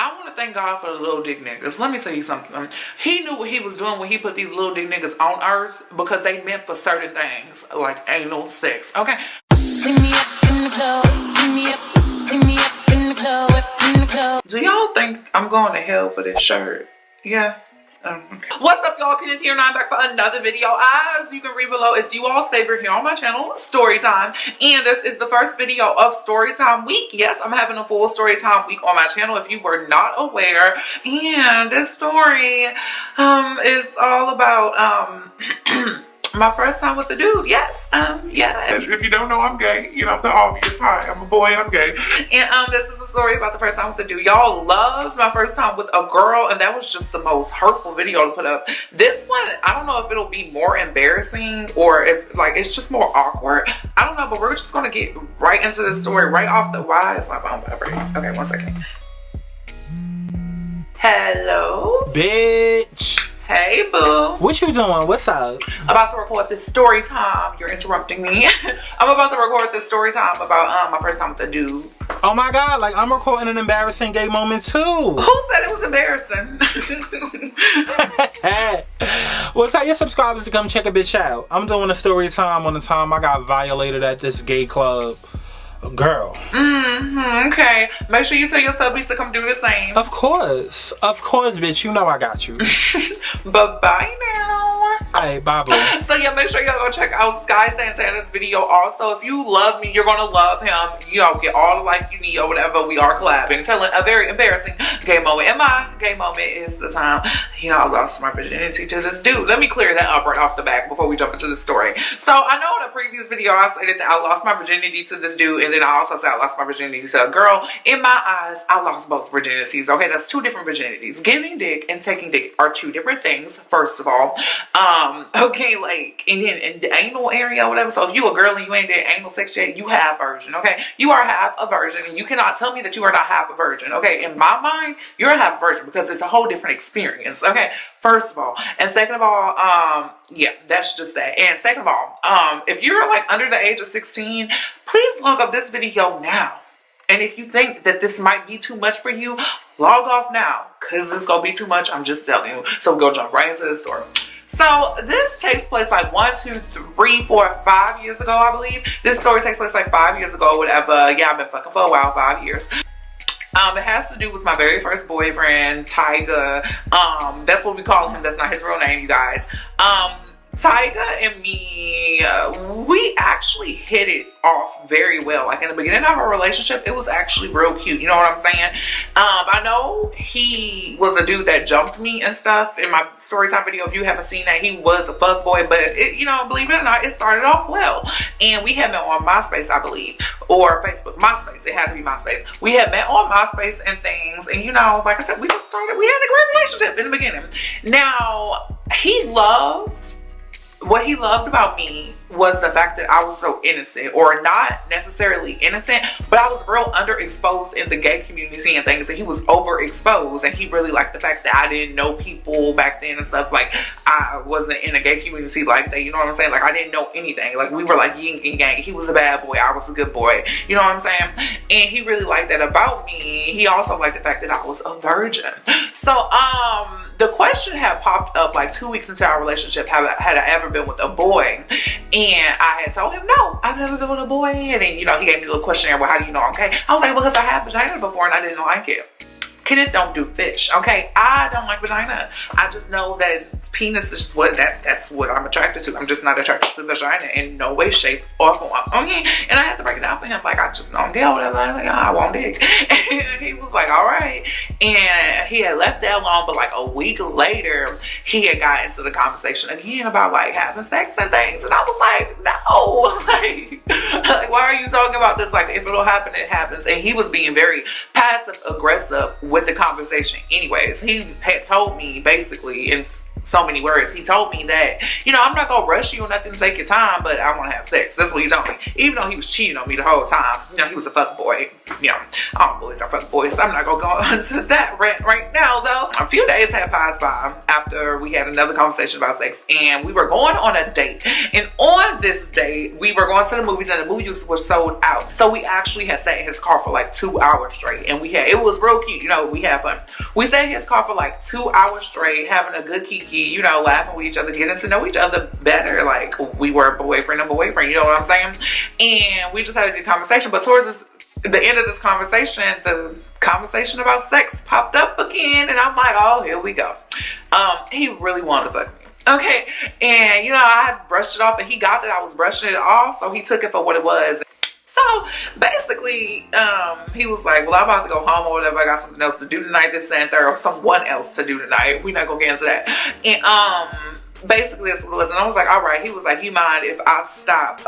I want to thank God for the little dick niggas. Let me tell you something. He knew what he was doing when he put these little dick niggas on earth because they meant for certain things, like anal sex. Okay? See me up in the club. See me up in the club. Do y'all think I'm going to hell for this shirt? Yeah. Okay. What's up, y'all? Kenneth here, and I'm back for another video. As you can read below, it's you all's favorite here on my channel, Storytime. And this is the first video of Storytime week. Yes, I'm having a full Storytime week on my channel if you were not aware. And this story is all about my first time with the dude. Yes. Yeah. If you don't know, I'm gay. You know, the obvious. Hi, I'm a boy, I'm gay. And this is a story about the first time with the dude. Y'all loved my first time with a girl, and that was just the most hurtful video to put up. This one, I don't know if it'll be more embarrassing or if, like, it's just more awkward. I don't know, but we're just gonna get right into the story right off the... Why is my phone vibrating? Okay, 1 second. Hello? Bitch. Hey, boo. What you doing? What's up? About to record this story time. You're interrupting me. I'm about to record this story time about my first time with a dude. Oh my God, like I'm recording an embarrassing gay moment too. Who said it was embarrassing? Well, tell your subscribers to come check a bitch out. I'm doing a story time on the time I got violated at this gay club. Girl. Okay. Make sure you tell your subbies to come do the same. Of course, bitch. You know I got you. Bye now. Hey, bye boo. So yeah, make sure y'all go check out Sky Santana's video. Also, if you love me, you're gonna love him. You know, get all the like you need or whatever. We are collabing, telling a very embarrassing gay moment. And my gay moment is the time, you know, I lost my virginity to this dude. Let me clear that up right off the back before we jump into the story. So I know in a previous video I stated that I lost my virginity to this dude, and then I also said I lost my virginity to a girl. In my eyes, I lost both virginities. Okay, that's two different virginities. Giving dick and taking dick are two different things, first of all. Okay, like in the anal area or whatever. So if you a girl and you ain't did anal sex yet, you half virgin. Okay, you are half a virgin, and you cannot tell me that you are not half a virgin. Okay, in my mind, you're a half virgin because it's a whole different experience. Okay, first of all, and second of all, yeah, that's just that. And second of all, if you're like under the age of 16, please log up this video now. And if you think that this might be too much for you, log off now, because it's gonna be too much. I'm just telling you. So go jump right into the story. So this takes place like 1, 2, 3, 4, 5 years ago, I believe. This story takes place like 5 years ago, whatever. Yeah, I've been fucking for a while, 5 years. It has to do with my very first boyfriend, Tyga. That's what we call him. That's not his real name, you guys. Tyga and me, we actually hit it off very well. Like in the beginning of our relationship, it was actually real cute. You know what I'm saying? I know he was a dude that jumped me and stuff in my Storytime video. If you haven't seen that, he was a fuckboy, but it, you know, believe it or not, it started off well. And we had met on MySpace, I believe, or Facebook. MySpace. It had to be MySpace. We had met on MySpace and things, and you know, like I said, we just started. We had a great relationship in the beginning. Now what he loved about me was the fact that I was so innocent, or not necessarily innocent, but I was real underexposed in the gay community and things, and he was overexposed, and he really liked the fact that I didn't know people back then and stuff. Like, I wasn't in a gay community like that, you know what I'm saying? Like, I didn't know anything. Like, we were like yin and yang. He was a bad boy, I was a good boy, you know what I'm saying? And he really liked that about me. He also liked the fact that I was a virgin. So, the question had popped up like 2 weeks into our relationship, had I ever been with a boy? And I had told him, no, I've never been with a boy. And then, you know, he gave me a little questionnaire, well, how do you know I'm gay? I was like, because I had vagina before and I didn't like it. Kenneth don't do fish, okay? I don't like vagina. I just know that penis is just what that's what I'm attracted to. I'm just not attracted to vagina in no way, shape, or form. Okay, and I had to break it down for him. Like, I just know I'm gay or whatever. I was like, oh, I won't dick. And he was like, all right. And he had left that alone, but like a week later, he had got into the conversation again about like having sex and things. And I was like, no, like why are you talking about this? Like, if it'll happen, it happens. And he was being very passive aggressive with the conversation anyways. He had told me basically in so many words. He told me that, you know, I'm not gonna rush you or nothing, take your time, but I want to have sex. That's what he told me. Even though he was cheating on me the whole time. You know, he was a fuck boy. You know, all boys are fuck boys. So I'm not gonna go into that rant right now, though. A few days had passed by after we had another conversation about sex, and we were going on a date. And on this date, we were going to the movies, and the movies were sold out. So we actually had sat in his car for like 2 hours straight, and it was real cute. You know, we had fun. We sat in his car for like 2 hours straight, having a good kiki, you know, laughing with each other, getting to know each other better. Like we were boyfriend and boyfriend, you know what I'm saying? And we just had a good conversation. But towards the end of this conversation, the conversation about sex popped up again, and I'm like, oh, here we go. He really wanted to fuck me. Okay, and you know, I brushed it off, and he got that I was brushing it off, so he took it for what it was. So basically, he was like, well, I'm about to go home or whatever. I got something else to do tonight, this and third, or someone else to do tonight. We're not gonna get into that. And basically that's what it was. And I was like, all right. He was like, you mind if I stop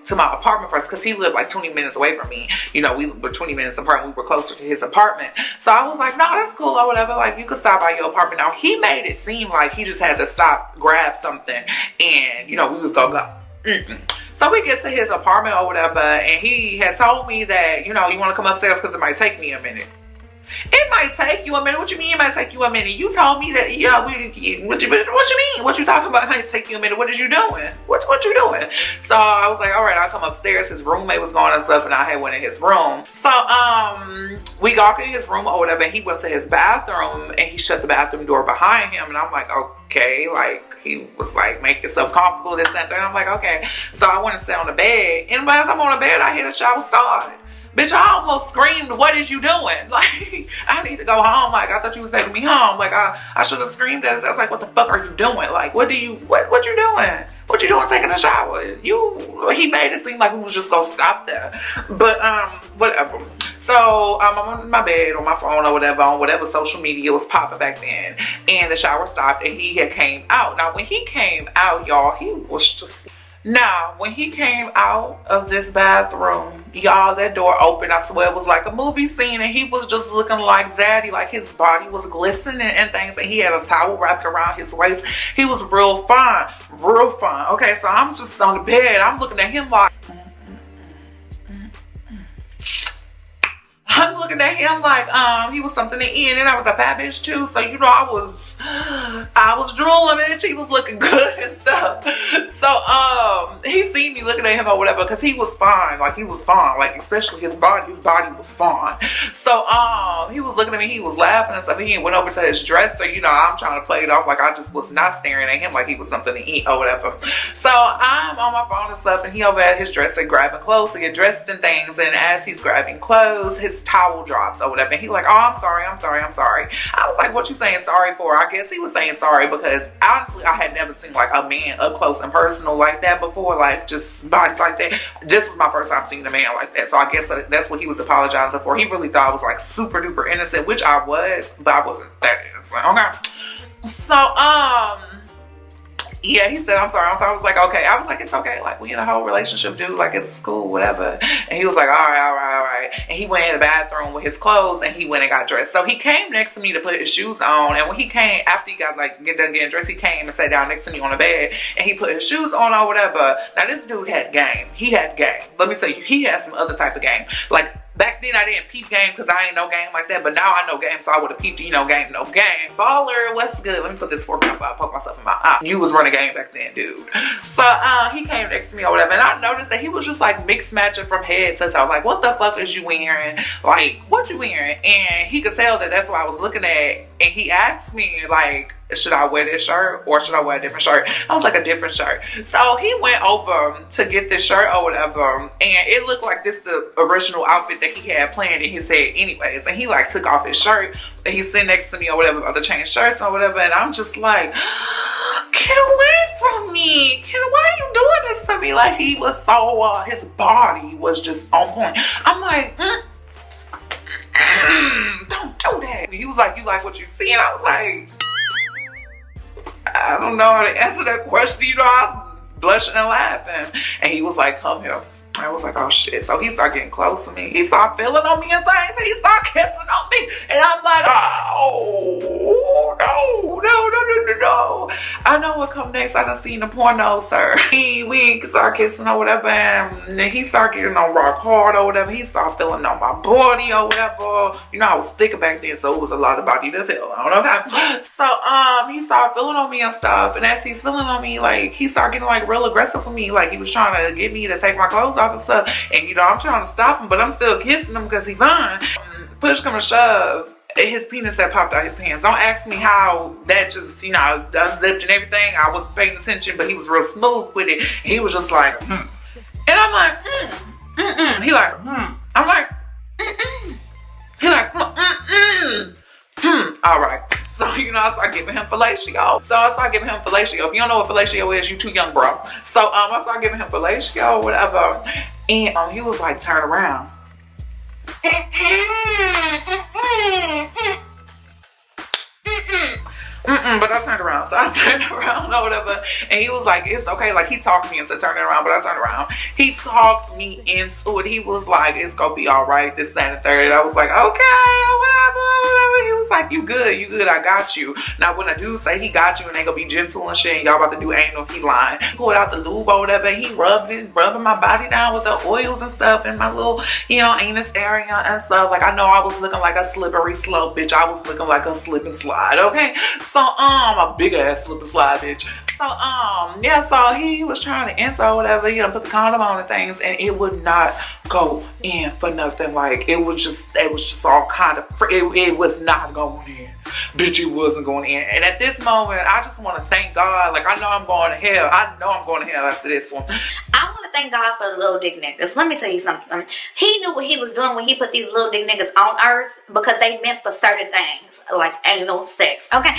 to my apartment first? Because he lived like 20 minutes away from me. You know, we were 20 minutes apart, and we were closer to his apartment. So I was like, no, that's cool or whatever. Like, you could stop by your apartment. Now, he made it seem like he just had to stop, grab something, and, you know, we was gonna go. So we get to his apartment or whatever, and he had told me that, you know, you want to come upstairs because it might take me a minute. It might take you a minute. What you mean it might take you a minute? You told me that, yeah, what you mean? What you talking about? It might take you a minute. What is you doing? What you doing? So I was like, all right, I'll come upstairs. His roommate was going and stuff, and I had went in his room. So we got in his room or whatever, and he went to his bathroom, and he shut the bathroom door behind him, and I'm like, okay, like, he was like, make yourself comfortable, this and that. And I'm like, okay. So I went and sat on the bed, and as I'm on the bed, I hear the shower start. Bitch, I almost screamed, what is you doing? Like, I need to go home. Like, I thought you was taking me home. Like, I should have screamed at us. I was like, what the fuck are you doing? Like, what you doing? What you doing taking a shower? He made it seem like we was just gonna stop there. But, whatever. So, I'm on my bed, on my phone or whatever, on whatever social media was popping back then. And the shower stopped, and he had came out. Now, when he came out, y'all, he was just... Now, when he came out of this bathroom, y'all, that door opened. I swear it was like a movie scene, and he was just looking like Zaddy, like his body was glistening and things, and he had a towel wrapped around his waist. He was real fine, real fine. Okay, so I'm just on the bed. I'm looking at him like... I'm looking at him like he was something to eat, and I was a fat bitch too. So you know I was drooling, bitch. He was looking good and stuff. So he seen me looking at him or whatever, because he was fine. Like, he was fine. Like, especially his body was fine. So he was looking at me, he was laughing and stuff, and he went over to his dresser. You know, I'm trying to play it off like I just was not staring at him like he was something to eat or whatever. So I'm on my phone and stuff, and he over at his dresser grabbing clothes to get dressed and things, and as he's grabbing clothes, his towel drops or whatever, and he like, oh, I'm sorry. I was like, what you saying sorry for? I guess he was saying sorry because honestly I had never seen like a man up close and personal like that before, like just body like that. This was my first time seeing a man like that, so I guess that's what he was apologizing for. He really thought I was like super duper innocent, which I was, but I wasn't that innocent. Okay, so yeah, he said, I'm sorry. I was like, okay. I was like, it's okay. Like, we in a whole relationship, dude. Like, it's cool, whatever. And he was like, all right. And he went in the bathroom with his clothes, and he went and got dressed. So he came next to me to put his shoes on. And when he came, after he got done getting dressed, he came and sat down next to me on the bed, and he put his shoes on or whatever. Now, this dude had game. He had game. Let me tell you, he had some other type of game. Like, back then I didn't peep game because I ain't no game like that, but now I know game, so I would have peeped, you know, game, no game. Baller, what's good? Let me put this fork up. I'll poke myself in my eye. You was running game back then, dude. So he came next to me or whatever, and I noticed that he was just like mixed matching from head to toe. Like, what the fuck is you wearing? Like, what you wearing? And he could tell that that's what I was looking at, and he asked me like, should I wear this shirt or should I wear a different shirt? I was like, a different shirt. So he went over to get this shirt or whatever, and it looked like this the original outfit that he had planned in his head anyways. And he like took off his shirt, and he's sitting next to me or whatever, about to change shirts or whatever, and I'm just like, get away from me. Why are you doing this to me? Like, he was so, his body was just on point. I'm like, don't do that. He was like, you like what you see? And I was like, I don't know how to answer that question. You know, I was blushing and laughing. And he was like, come here. I was like, oh shit. So he started getting close to me. He started feeling on me and things, and he started kissing on me. And I'm like, oh, no. you know, I know what come next. I done seen the porno, sir. We start kissing or whatever, and then he start getting on rock hard or whatever. He start feeling on my body or whatever. You know, I was thicker back then, so it was a lot of body to feel on, okay? So, he started feeling on me and stuff, and as he's feeling on me, like, he started getting, like, real aggressive for me. Like, he was trying to get me to take my clothes off and stuff, and, you know, I'm trying to stop him, but I'm still kissing him because he fine. Push come to shove, his penis had popped out his pants. Don't ask me how that just, you know, unzipped and everything. I was paying attention, but he was real smooth with it. He was just like, And I'm like, He like, I'm like, He like, All right. So, you know, I started giving him fellatio. If you don't know what fellatio is, you too young, bro. So, I started giving him fellatio or whatever. And he was like, turn around. But I turned around. So I turned around or whatever. And he was like, it's okay. Like, he talked me into turning around, but I turned around. He talked me into it. He was like, it's gonna be all right, this, that, and the third. I was like, okay, whatever. He was like, you good, I got you. Now, when I do say he got you and they gonna be gentle and shit, and y'all about to do anal, he lying. He pulled out the lube or whatever. He rubbing my body down with the oils and stuff in my little, you know, anus area and stuff. Like, I know I was looking like a slippery slope, bitch. I was looking like a slip and slide, okay? So, a big ass slip and slide, bitch. So, yeah, so he was trying to enter or whatever, you know, put the condom on and things, and it would not go in for nothing. Like, it was just all kind of, it was not going in. Bitch, it wasn't going in. And at this moment, I just want to thank God. Like, I know I'm going to hell. I know I'm going to hell after this one. I want to thank God for the little dick niggas. Let me tell you something. He knew what he was doing when he put these little dick niggas on earth, because they meant for certain things, like anal sex, okay?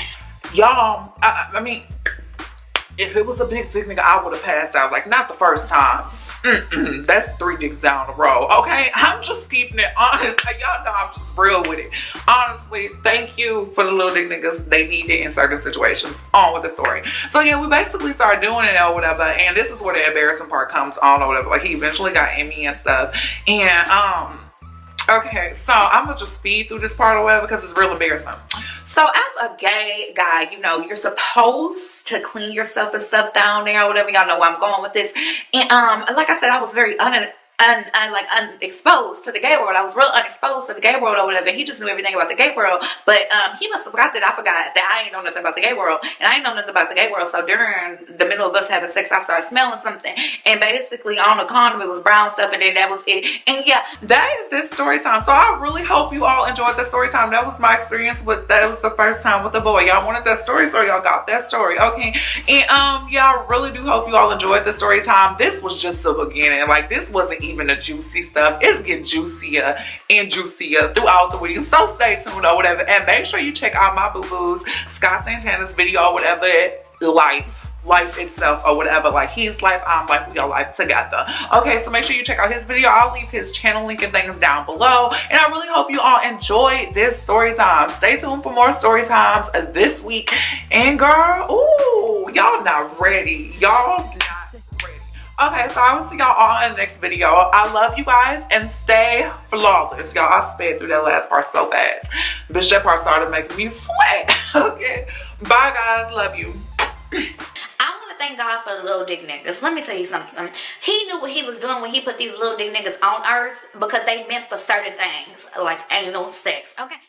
Y'all, I mean, if it was a big dick nigga, I would have passed out. Like, not the first time. That's 3 dicks down the road, okay? I'm just keeping it honest. Y'all know I'm just real with it. Honestly, thank you for the little dick niggas. They need it in certain situations. On with the story. So yeah, we basically started doing it or whatever, and this is where the embarrassing part comes on or whatever. Like, he eventually got in me and stuff. And, okay, so I'm gonna just speed through this part or whatever because it's real embarrassing. So as a gay guy, you know, you're supposed to clean yourself and stuff down there or whatever. Y'all know where I'm going with this. And like I said, I was very unexposed to the gay world. I was real unexposed to the gay world or whatever. He just knew everything about the gay world, but he must have forgot that I forgot that I ain't know nothing about the gay world, and I ain't know nothing about the gay world. So during the middle of us having sex, I started smelling something, and basically on the condom it was brown stuff, and then that was it. And yeah, that is this story time. So I really hope you all enjoyed the story time. That was my experience with, that was the first time with the boy. Y'all wanted that story, so y'all got that story, okay? And yeah, I really do hope you all enjoyed the story time. This was just the beginning. Like, this wasn't even the juicy stuff. It's getting juicier and juicier throughout the week. So stay tuned or whatever. And make sure you check out my boo-boos, Scott Santana's video or whatever, life itself or whatever. Like, his life, I'm life, we are life together. Okay, so make sure you check out his video. I'll leave his channel link and things down below. And I really hope you all enjoyed this story time. Stay tuned for more story times this week. And girl, ooh, y'all not ready. Y'all not ready. Okay, so I will see y'all all in the next video. I love you guys and stay flawless. Y'all, I sped through that last part so fast. Bitch, that part started making me sweat. Okay, bye guys, love you. Thank God for the little dick niggas. Let me tell you something. He knew what he was doing when he put these little dick niggas on earth, because they meant for certain things, like anal sex, okay?